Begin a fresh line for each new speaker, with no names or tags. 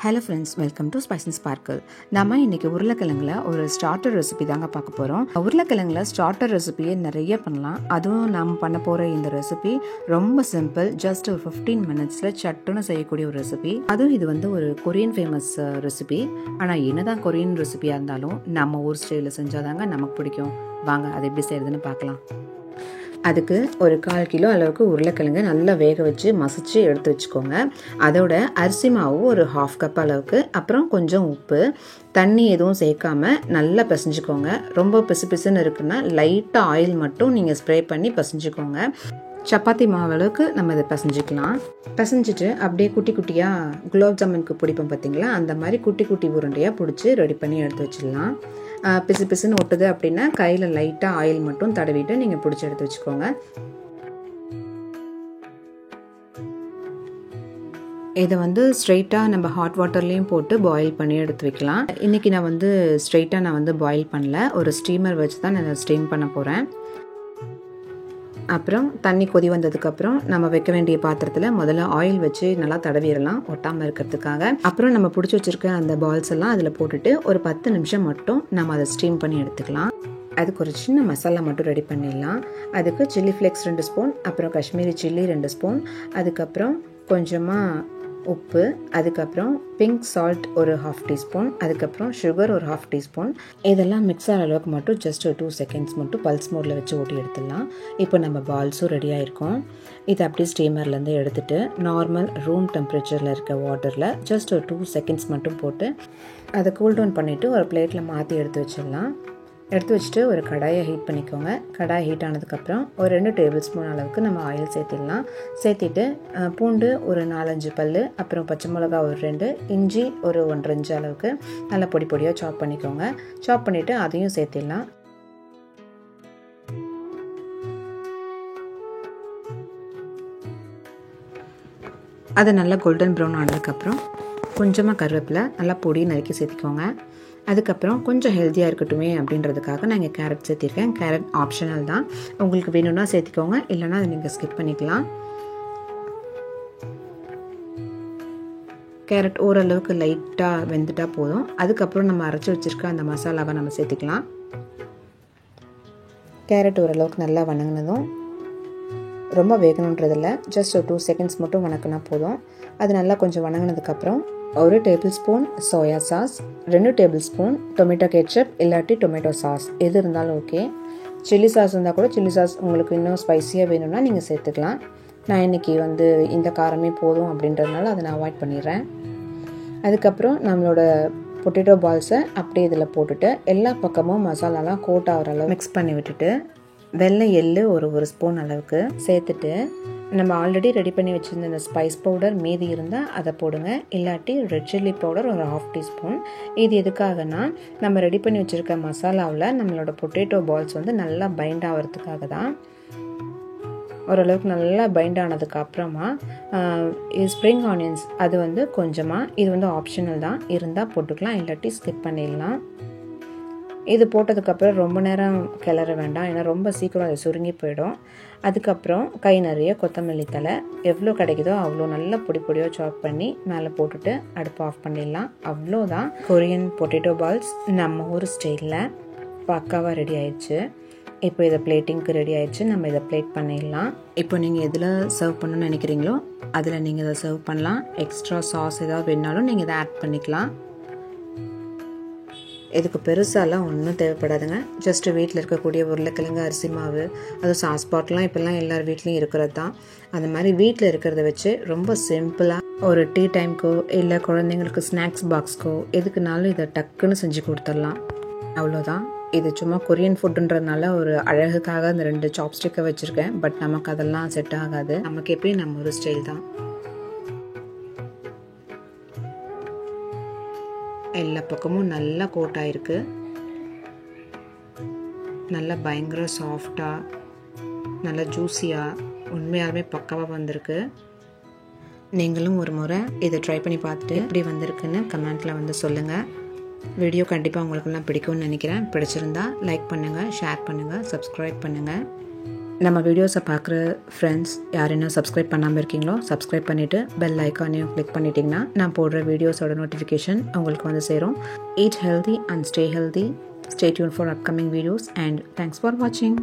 Hello friends, welcome to spice and sparkle. நம்ம இன்றைக்கி உருளைக்கிழங்குல ஒரு ஸ்டார்டர் ரெசிபி தாங்க பார்க்க போகிறோம். உருளைக்கிழங்குல ஸ்டார்டர் ரெசிபியே நிறைய பண்ணலாம். அதுவும் நாம் பண்ண போகிற இந்த ரெசிபி ரொம்ப சிம்பிள். ஜஸ்ட் ஒரு 15 மினிட்ஸில் சட்டுன்னு செய்யக்கூடிய ஒரு ரெசிபி. அதுவும் இது வந்து ஒரு கொரியன் ஃபேமஸ் ரெசிபி. ஆனால் என்னதான் கொரியன் ரெசிபியாக இருந்தாலும் நம்ம ஊர் ஸ்டைலில் செஞ்சாதாங்க நமக்கு பிடிக்கும். வாங்க அதை எப்படி செய்கிறதுன்னு பார்க்கலாம். அதுக்கு ஒரு 1/4 கிலோ அளவுக்கு உருளைக்கிழங்கு நல்லா வேக வச்சு மசிச்சு எடுத்து வச்சுக்கோங்க. அதோட அரிசி மாவு ஒரு 1/2 கப் அளவுக்கு, அப்புறம் கொஞ்சம் உப்பு, தண்ணி எதுவும் சேர்க்காம நல்லா பிசைஞ்சுக்கோங்க. ரொம்ப பிசுன்னு இருக்குன்னா லைட்டாக ஆயில் மட்டும் நீங்கள் ஸ்ப்ரே பண்ணி பிசைஞ்சுக்கோங்க. சப்பாத்தி மாவு அளவுக்கு நம்ம இதை பிசைஞ்சிக்கலாம். பிசைஞ்சிட்டு அப்படியே குட்டி குட்டியாக குலோப் ஜாமுனுக்கு பிடிப்போம் பார்த்தீங்களா, அந்த மாதிரி குட்டி குட்டி உருண்டையாக பிடிச்சி ரெடி பண்ணி எடுத்து வச்சிடலாம். பிசுன்னு ஒட்டுது அப்படின்னா கையில் லைட்டாக ஆயில் மட்டும் தடவிட்டு நீங்கள் பிடிச்சி எடுத்து வச்சுக்கோங்க. இதை வந்து ஸ்ட்ரெயிட்டாக நம்ம ஹாட் வாட்டர்லேயும் போட்டு பாயில் பண்ணி எடுத்து வைக்கலாம். இன்றைக்கி நான் ஸ்ட்ரெயிட்டாக பாயில் பண்ணல, ஒரு ஸ்டீமர் வச்சு தான் நான் ஸ்டீம் பண்ண போகிறேன். அப்புறம் தண்ணி கொதி வந்ததுக்கப்புறம் நம்ம வைக்க வேண்டிய பாத்திரத்தில் முதல்ல ஆயில் வச்சு நல்லா தடவிடலாம், ஒட்டாமல் இருக்கிறதுக்காக. அப்புறம் நம்ம பிடிச்சி வச்சுருக்க அந்த பால்ஸ் எல்லாம் அதில் போட்டுட்டு ஒரு 10 நிமிஷம் மட்டும் நம்ம அதை ஸ்டீம் பண்ணி எடுத்துக்கலாம். அதுக்கு ஒரு சின்ன மசாலா மட்டும் ரெடி பண்ணிடலாம். அதுக்கு சில்லி ஃப்ளேக்ஸ் 2 ஸ்பூன், அப்புறம் காஷ்மீரி சில்லி 2 ஸ்பூன், அதுக்கப்புறம் கொஞ்சமாக உப்பு, அதுக்கப்புறம் பிங்க் சால்ட் ஒரு 1/2 டீஸ்பூன், அதுக்கப்புறம் சுகர் ஒரு 1/2 டீஸ்பூன். இதெல்லாம் மிக்ஸ் ஆகிற அளவுக்கு மட்டும் ஜஸ்ட் ஒரு 2 செகண்ட்ஸ் மட்டும் பல்ஸ் மோடில் வச்சு ஊட்டி எடுத்துடலாம். இப்போ நம்ம பால்ஸும் ரெடியாக இருக்கும். இதை அப்படியே ஸ்டீமர்லேருந்து எடுத்துகிட்டு நார்மல் ரூம் டெம்பரேச்சரில் இருக்க வாட்டரில் ஜஸ்ட் ஒரு 2 செகண்ட்ஸ் மட்டும் போட்டு அதை கூல் டவுன் பண்ணிவிட்டு ஒரு பிளேட்டில் மாற்றி எடுத்து வச்சிடலாம். எடுத்து வச்சுட்டு ஒரு கடாயை ஹீட் பண்ணிக்கோங்க. கடாய் ஹீட் ஆனதுக்கப்புறம் ஒரு 2 டேபிள் ஸ்பூன் அளவுக்கு நம்ம ஆயில் சேர்த்திடலாம். சேர்த்திட்டு பூண்டு ஒரு 4-5 பல், அப்புறம் பச்சை மிளகா ஒரு 2, இஞ்சி ஒரு 1.5 இன்ச்சு அளவுக்கு நல்லா பொடி பொடியாக சாப் பண்ணிக்கோங்க. சாப் பண்ணிவிட்டு அதையும் சேர்த்திடலாம். அதை நல்லா கோல்டன் ப்ரௌன் ஆனதுக்கப்புறம் கொஞ்சமாக கருவேப்பிலை நல்லா பொடி நறுக்கி சேர்த்திக்கோங்க. அதுக்கப்புறம் கொஞ்சம் ஹெல்த்தியாக இருக்கட்டுமே அப்படின்றதுக்காக நான் இங்கே கேரட் சேர்த்திருக்கேன். கேரட் ஆப்ஷனல் தான், உங்களுக்கு வேணும்னா சேர்த்திக்கோங்க, இல்லைனா அதை நீங்கள் ஸ்கிப் பண்ணிக்கலாம். கேரட் ஓரளவுக்கு லைட்டாக வெந்துட்டால் போதும். அதுக்கப்புறம் நம்ம அரைச்சி வச்சுருக்க அந்த மசாலாவை நம்ம சேர்த்திக்கலாம். கேரட் ஓரளவுக்கு நல்லா வணங்கினதும், ரொம்ப வேகணுன்றதில்ல, ஜஸ்ட் ஒரு 2 செகண்ட்ஸ் மட்டும் வணக்கினா போதும். அது நல்லா கொஞ்சம் வணங்கினதுக்கப்புறம் ஒரு table spoon soya sauce, 2 table spoon tomato ketchup இல்லாட்டி டொமேட்டோ சாஸ் எது இருந்தாலும் ஓகே. சில்லி சாஸ் இருந்தால் கூட சில்லி சாஸ் உங்களுக்கு இன்னும் ஸ்பைஸியாக வேணும்னா நீங்கள் சேர்த்துக்கலாம். நான் இன்றைக்கி இந்த காரமே போதும் அப்படின்றதுனால அதை நான் அவாய்ட் பண்ணிடுறேன். அதுக்கப்புறம் நம்மளோட பொட்டேட்டோ பால்ஸை அப்படியே இதில் போட்டுட்டு எல்லா பக்கமும் மசாலாலாம் கோட் ஆகிற அளவு மிக்ஸ் பண்ணி விட்டுட்டு வெள்ளை எள்ளு ஒரு ஸ்பூன் அளவுக்கு சேர்த்துட்டு நம்ம ஆல்ரெடி ரெடி பண்ணி வச்சுருந்த இந்த ஸ்பைஸ் பவுடர் மீதி இருந்தால் அதை போடுங்க, இல்லாட்டி ரெட் சில்லி பவுடர் ஒரு 1/2 டீஸ்பூன். இது எதுக்காகனா நம்ம ரெடி பண்ணி வச்சுருக்க மசாலாவில் நம்மளோட பொட்டேட்டோ பால்ஸ் நல்லா பைண்ட் ஆகிறதுக்காக தான். ஓரளவுக்கு நல்லா பைண்ட் ஆனதுக்கு அப்புறமா ஸ்ப்ரிங் ஆனியன்ஸ் அது கொஞ்சமாக, இது ஆப்ஷனல் தான், இருந்தால் போட்டுக்கலாம், இல்லாட்டி ஸ்கிப் பண்ணிடலாம். இது போட்டதுக்கப்புறம் ரொம்ப நேரம் கிளற வேண்டாம், ஏன்னா ரொம்ப சீக்கிரம் அது சுருங்கி போயிடும். அதுக்கப்புறம் கை நிறைய கொத்தமல்லி தழை எவ்வளோ கிடைக்குதோ அவ்வளோ நல்லா பொடி பொடியாக சாப் பண்ணி மேலே போட்டுட்டு அடுப்பு ஆஃப் பண்ணிடலாம். அவ்வளோதான், கொரியன் பொட்டேட்டோ பால்ஸ் நம்ம ஊர் ஸ்டைலில் பக்காவாக ரெடி ஆயிடுச்சு. இப்போ இதை பிளேட்டிங்க்கு ரெடி ஆயிடுச்சு. நம்ம இதை பிளேட் பண்ணிடலாம். இப்போ நீங்கள் எதில் சர்வ் பண்ணணும்னு நினைக்கிறீங்களோ அதில் நீங்கள் இதை சர்வ் பண்ணலாம். எக்ஸ்ட்ரா சாஸ் ஏதாவது வேணாலும் நீங்கள் இதை ஆட் பண்ணிக்கலாம். இதுக்கு பெருசாலாம் ஒன்றும் தேவைப்படாதுங்க. ஜஸ்ட்டு வீட்டில் இருக்கக்கூடிய உருளைக்கிழங்கு, அரிசி மாவு, அதுவும் சாஸ் பாட்லாம் இப்போல்லாம் எல்லார் வீட்லேயும் இருக்கிறது தான். அந்த மாதிரி வீட்டில் இருக்கிறத வச்சு ரொம்ப சிம்பிளாக ஒரு டீ டைம்க்கோ இல்லை குழந்தைங்களுக்கு ஸ்நாக்ஸ் பாக்ஸ்க்கோ எதுக்குனாலும் இதை டக்குன்னு செஞ்சு கொடுத்துடலாம். அவ்வளோதான். இது சும்மா கொரியன் ஃபுட்டுன்றதுனால ஒரு அழகுக்காக அந்த 2 சாப்ஸ்டிக்கை வச்சுருக்கேன். பட் நமக்கு அதெல்லாம் செட் ஆகாது. நமக்கு எப்பயும் நம்ம ஒரு ஸ்டைல் தான். எல்லா பக்கமும் நல்லா கோட் ஆகிருக்கு, நல்லா பயங்கர சாஃப்டாக, நல்லா ஜூஸியாக, உண்மையாலுமே பக்காவாக வந்திருக்கு. நீங்களும் ஒரு முறை இதை ட்ரை பண்ணி பார்த்துட்டு எப்படி வந்திருக்குன்னு கமெண்ட்டில் சொல்லுங்கள். வீடியோ கண்டிப்பாக உங்களுக்கெல்லாம் பிடிக்கும்னு நினைக்கிறேன். பிடிச்சிருந்தா லைக் பண்ணுங்கள், ஷேர் பண்ணுங்கள், சப்ஸ்கிரைப் பண்ணுங்கள். நம்ம வீடியோஸை பார்க்குற ஃப்ரெண்ட்ஸ் யார் இன்னும் சப்ஸ்கிரைப் பண்ணாமல் இருக்கீங்களோ சப்ஸ்கிரைப் பண்ணிவிட்டு பெல் ஐக்கானையும் கிளிக் பண்ணிட்டீங்கன்னா நான் போடுற வீடியோஸோட நோட்டிஃபிகேஷன் உங்களுக்கு வந்து சேரும். Eat healthy and stay healthy. Stay tuned for upcoming videos and thanks for watching.